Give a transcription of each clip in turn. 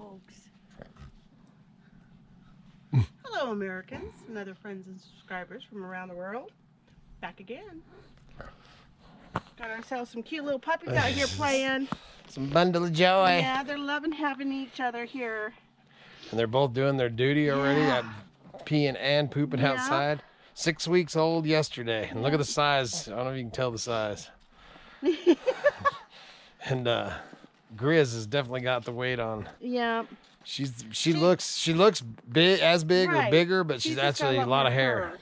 dogs. Hello, Americans and other friends and subscribers from around the world. Back again. Got ourselves some cute little puppies out here playing. Some bundle of joy. Yeah, they're loving having each other here. And they're both doing their duty already. Yeah. I'm peeing and pooping outside. 6 weeks old yesterday. And look at the size. I don't know if you can tell the size. And Grizz has definitely got the weight on. Yeah. She looks big or bigger, but she's actually a lot of hair.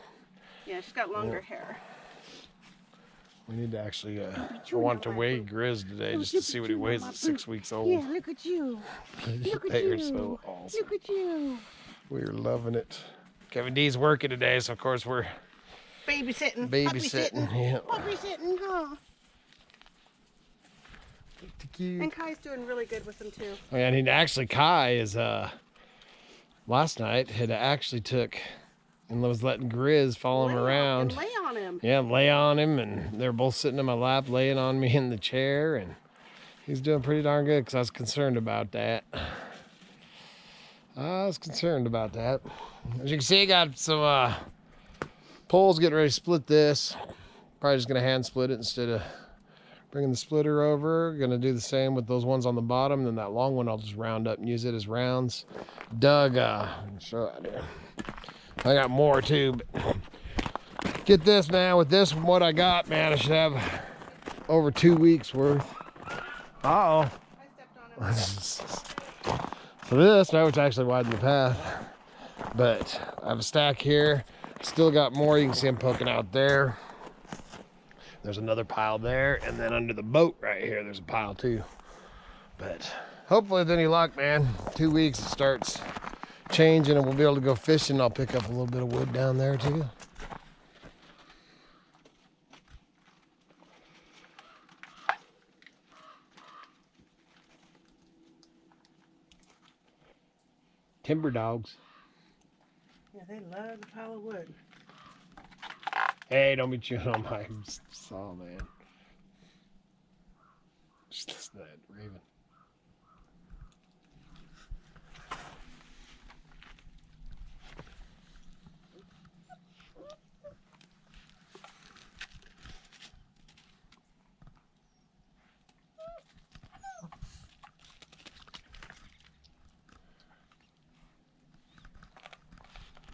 Yeah, she's got longer hair. We need to actually I want to weigh Grizz today just to see what he weighs at 6 weeks old. Yeah, look at you. Look at They you. are so awesome. Look at you. We are loving it. Kevin D's working today, so of course we're babysitting. Yeah. Puppy sitting, huh? Cute. And Kai's doing really good with them too. Oh, yeah, and actually Kai is last night had actually took and was letting Grizz follow him around. And lay on him. Yeah, lay on him, and they're both sitting in my lap, laying on me in the chair, and he's doing pretty darn good because I was concerned about that. As you can see, I got some poles getting ready to split this. Probably just gonna hand split it instead of bringing the splitter over. Gonna do the same with those ones on the bottom. Then that long one I'll just round up and use it as rounds. Doug, show that here. I got more too, but get this, man. With this, what I got, man, I should have over 2 weeks worth. Uh-oh. I stepped on him. For this, now it's actually widened the path. But I have a stack here. Still got more. You can see them poking out there. There's another pile there, and then under the boat right here, there's a pile too. But hopefully with any luck, man, 2 weeks it starts changing and we'll be able to go fishing. I'll pick up a little bit of wood down there too. Timber dogs. Yeah, they love the pile of wood. Hey, don't be chewing on my saw, man. Just listen to that raven.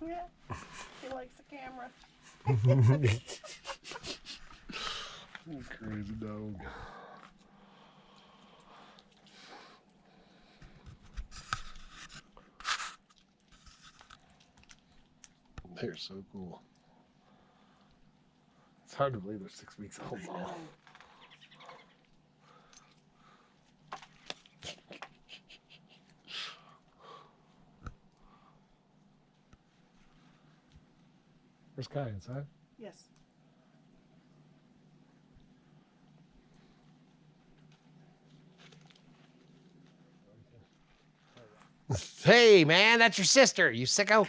Yeah, he likes the camera. Crazy dog. They're so cool. It's hard to believe they're 6 weeks old now. Where's Kai, inside? Yes. Hey, man, that's your sister, you sicko.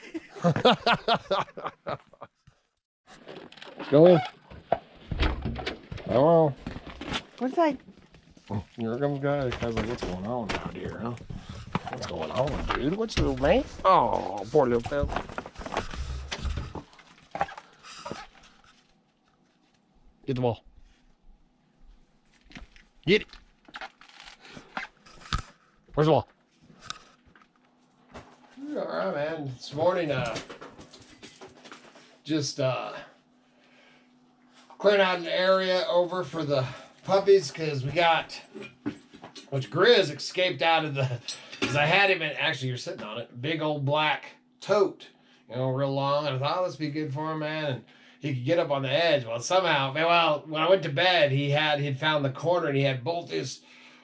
Go in. Hello. What's that? Here comes Guy. Guy's like, what's going on out here, huh? What's going on, dude? What's your little name? Oh, poor little fella. Get the ball. Get it. Where's the ball? All right, man. This morning, just clearing out an area over for the puppies because we got, which Grizz escaped out of the, because I had him in, actually you're sitting on it, big old black tote, you know, real long, and I thought, oh, this would be good for him, man, and he could get up on the edge. Well, somehow, well, when I went to bed, he'd found the corner, and he had both his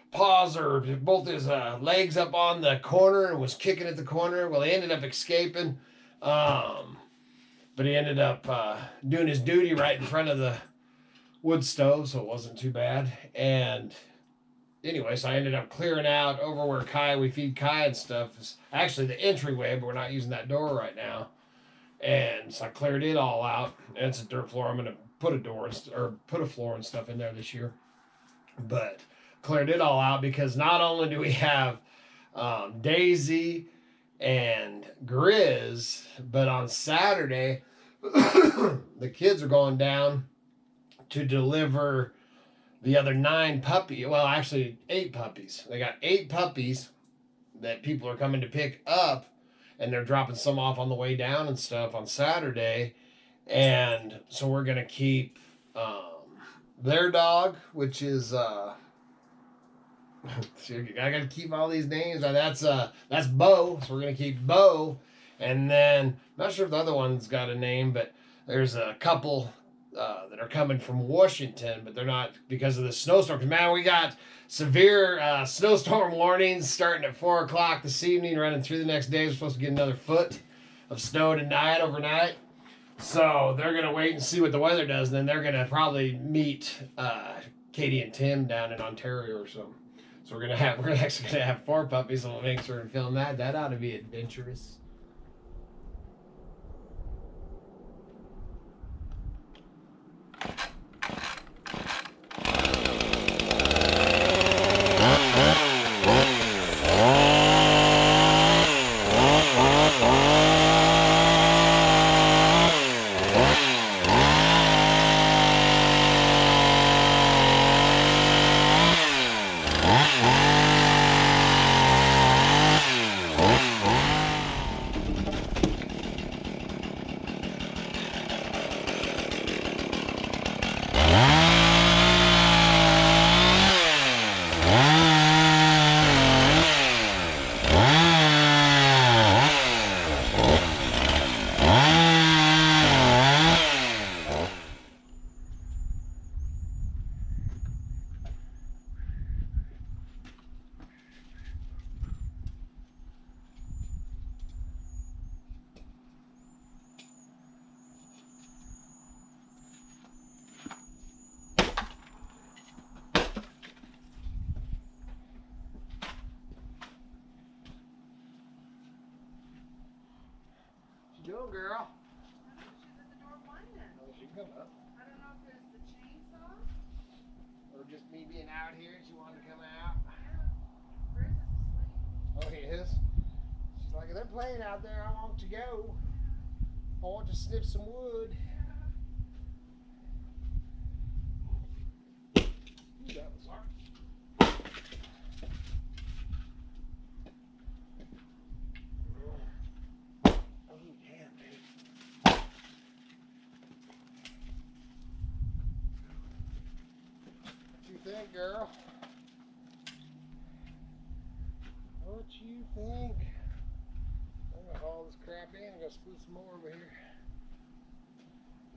paws or both his legs up on the corner and was kicking at the corner. Well, he ended up escaping, but he ended up doing his duty right in front of the wood stove, so it wasn't too bad. And anyway, so I ended up clearing out over where we feed Kai and stuff. It's actually the entryway, but we're not using that door right now. And so I cleared it all out. And it's a dirt floor. I'm gonna put a floor and stuff in there this year. But cleared it all out because not only do we have Daisy and Grizz. But on Saturday, the kids are going down to deliver the other 9 puppies. Well, actually 8 puppies. They got 8 puppies that people are coming to pick up, and they're dropping some off on the way down and stuff on Saturday. And so we're gonna keep their dog, which is I gotta keep all these names. That's Bo. So we're gonna keep Bo, and then I'm not sure if the other one's got a name, but there's a couple that are coming from Washington, but they're not because of the snowstorm. 'Cause, man, we got severe snowstorm warnings starting at 4 o'clock this evening, running through the next day. We're supposed to get another foot of snow tonight, overnight. So they're gonna wait and see what the weather does, and then they're gonna probably meet Katie and Tim down in Ontario or something. So we're actually gonna have 4 puppies, and we'll make sure and film that. That ought to be adventurous. Go, girl. She's at the door whining. Oh, she can come up. I don't know if it's the chainsaw. Or just me being out here. She wanted to come out. Yeah. Grizz is asleep. Oh, he is? She's like, if they're playing out there, I want to go. I want to sniff some wood. That was hard. Think, girl? What you think? I'm gonna haul this crap in. I'm gonna split some more over here.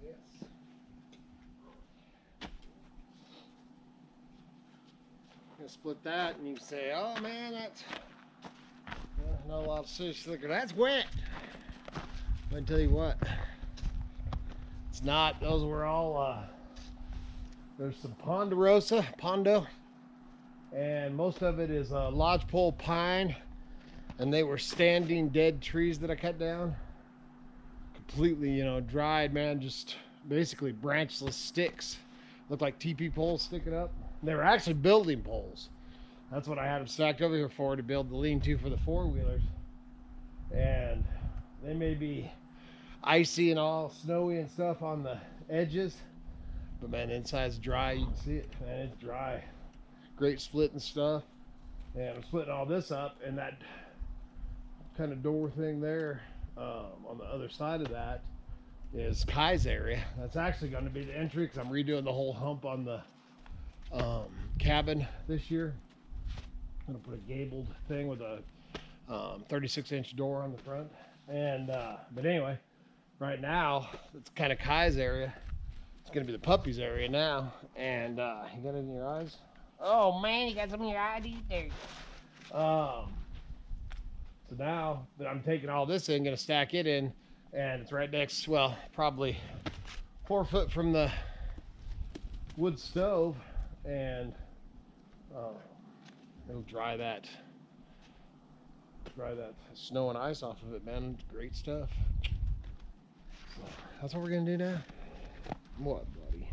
Yes. I'm gonna split that, and you can say, "Oh man, that's not a lot of fish liquor. That's wet." I can tell you what. It's not. Those were all. There's some Pondo, and most of it is lodgepole pine, and they were standing dead trees that I cut down. Completely, dried, man, just basically branchless sticks. Looked like TP poles sticking up. They were actually building poles. That's what I had them stacked over here for, to build the lean-to for the 4-wheelers. And they may be icy and all snowy and stuff on the edges. But man, the inside's dry. You can see it, man. It's dry. Great split and stuff. And I'm splitting all this up, and that kind of door thing there on the other side of that is Kai's area. That's actually going to be the entry because I'm redoing the whole hump on the cabin this year. I'm going to put a gabled thing with a 36-inch door on the front. And but anyway, right now it's kind of Kai's area. It's gonna be the puppies area now, and you got it in your eyes? Oh man, you got some in your eyes there. So now that I'm taking all this in, gonna stack it in, and it's right next, well, probably 4 foot from the wood stove, and it'll dry that snow and ice off of it, man. Great stuff. So that's what we're gonna do now. What, buddy?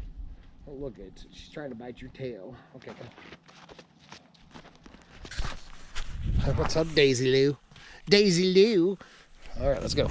Oh, look, she's trying to bite your tail. Okay, come. What's up, Daisy Lou? Daisy Lou. All right, let's go.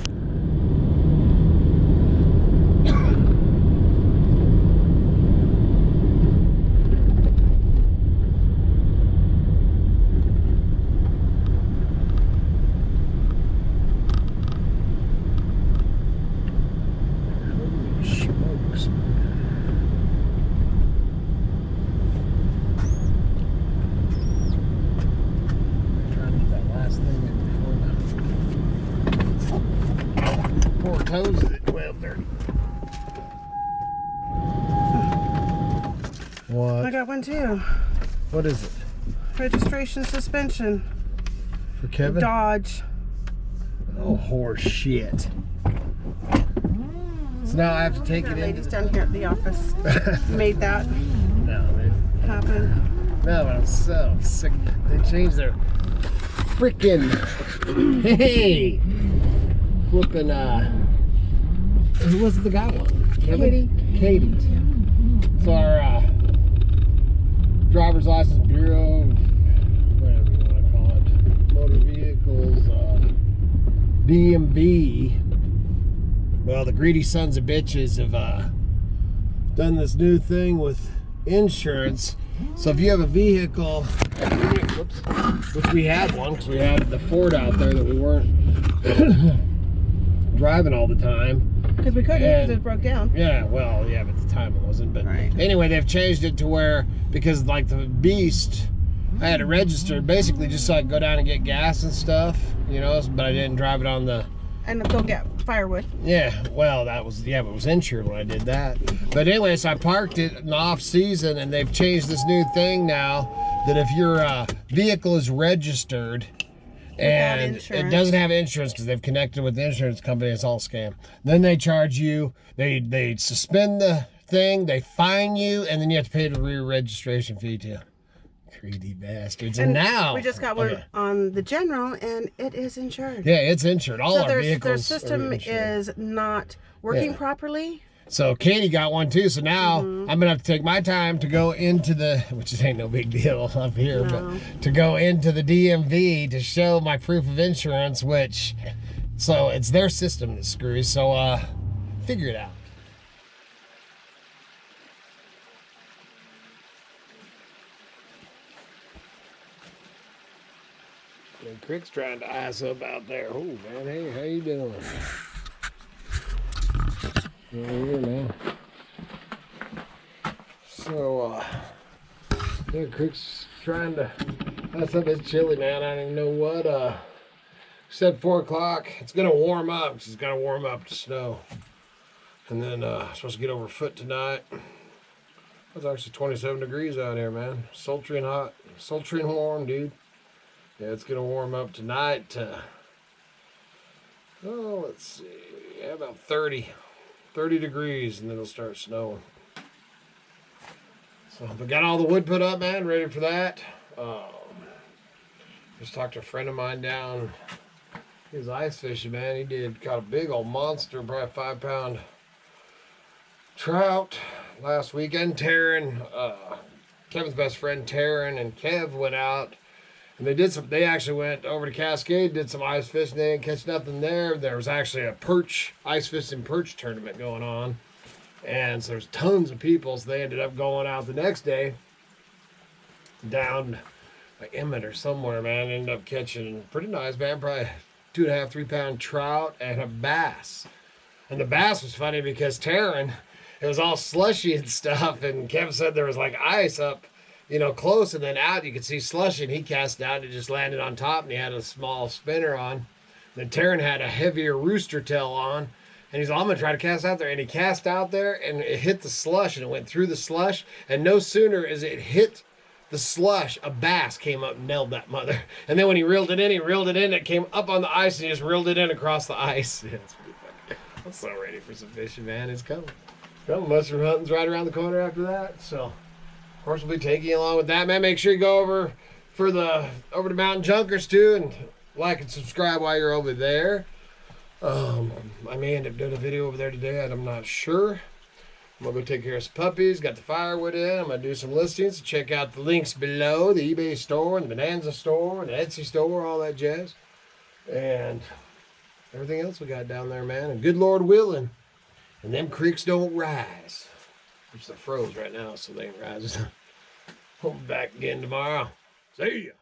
Toes well dirty. What? I got one too. What is it? Registration suspension. For Kevin? Dodge. Oh, horse shit. So now I have to take it in. Ladies down here at the office made that No, they happen. no, but I'm so sick. They changed their freaking hey flipping who was it the guy one? Kevin? Katie. So our driver's license bureau, whatever you want to call it, motor vehicles, DMV. Well, the greedy sons of bitches have done this new thing with insurance. So if you have a vehicle, whoops, which we had one because we had the Ford out there that we weren't driving all the time. Because we couldn't, because it broke down. Yeah, well, yeah, but at the time it wasn't. But right. Anyway, they've changed it to where, because like the Beast, I had it registered basically just so I could go down and get gas and stuff, you know, but I didn't drive it on the... And go get firewood. Yeah, well, that was, yeah, but it was insured when I did that. But anyway, so I parked it in the off season, and they've changed this new thing now that if your vehicle is registered, and it doesn't have insurance because they've connected with the insurance company, it's all a scam. Then they charge you, they suspend the thing, they fine you, and then you have to pay the re-registration fee too. Greedy bastards. And now we just got one on the general, and it is insured. Yeah, it's insured. All our vehicles. Their system is not working properly. So Katie got one too. So now I'm gonna have to take my time to go into the, which ain't no big deal up here, but to go into the DMV to show my proof of insurance, which, so it's their system that screws. So figure it out. And Crick's trying to ice up out there. Oh man, hey, how you doing? Here, man. So, yeah, Crick's trying to, that's up, it's chilly, man. I don't even know what, said 4 o'clock. It's gonna warm up. It's gonna warm up to snow. And then, supposed to get over a foot tonight. It's actually 27 degrees out here, man. Sultry and hot, sultry and warm, dude. Yeah, it's gonna warm up tonight to, oh, let's see, yeah, about 30 degrees, and then it'll start snowing. So, but got all the wood put up, man, ready for that. Just talked to a friend of mine down, he was ice fishing, man. He caught a big old monster, probably 5-pound trout last weekend. Taryn, Kevin's best friend Taryn and Kev went out. And they actually went over to Cascade, did some ice fishing. They didn't catch nothing there. There was actually a ice fishing perch tournament going on. And so there's tons of people. So they ended up going out the next day down by Emmett or somewhere, man. Ended up catching pretty nice, man. Probably 2.5, 3-pound trout and a bass. And the bass was funny because Taryn, it was all slushy and stuff. And Kevin said there was like ice up, you know, close, and then out you could see slush, and he cast down and it just landed on top, and he had a small spinner on. Then Taryn had a heavier rooster tail on, and he's like, I'm gonna try to cast out there, and he cast out there, and it hit the slush, and it went through the slush, and no sooner as it hit the slush, a bass came up and nailed that mother. And then when he reeled it in, it came up on the ice, and he just reeled it in across the ice. Yeah, it's pretty funny. I'm so ready for some fishing, man. It's coming. Mushroom hunting's right around the corner after that, so of course we'll be taking you along with that, man. Make sure you go over to Mountain Junkers too, and like and subscribe while you're over there. I may end up doing a video over there today, I'm not sure. I'm gonna go take care of some puppies. Got the firewood in. I'm gonna do some listings. Check out the links below: the eBay store, and the Bonanza store, and the Etsy store, all that jazz, and everything else we got down there, man. And good Lord willing, and them creeks don't rise. Which they're froze right now, so they ain't rising. We'll be back again tomorrow. See ya.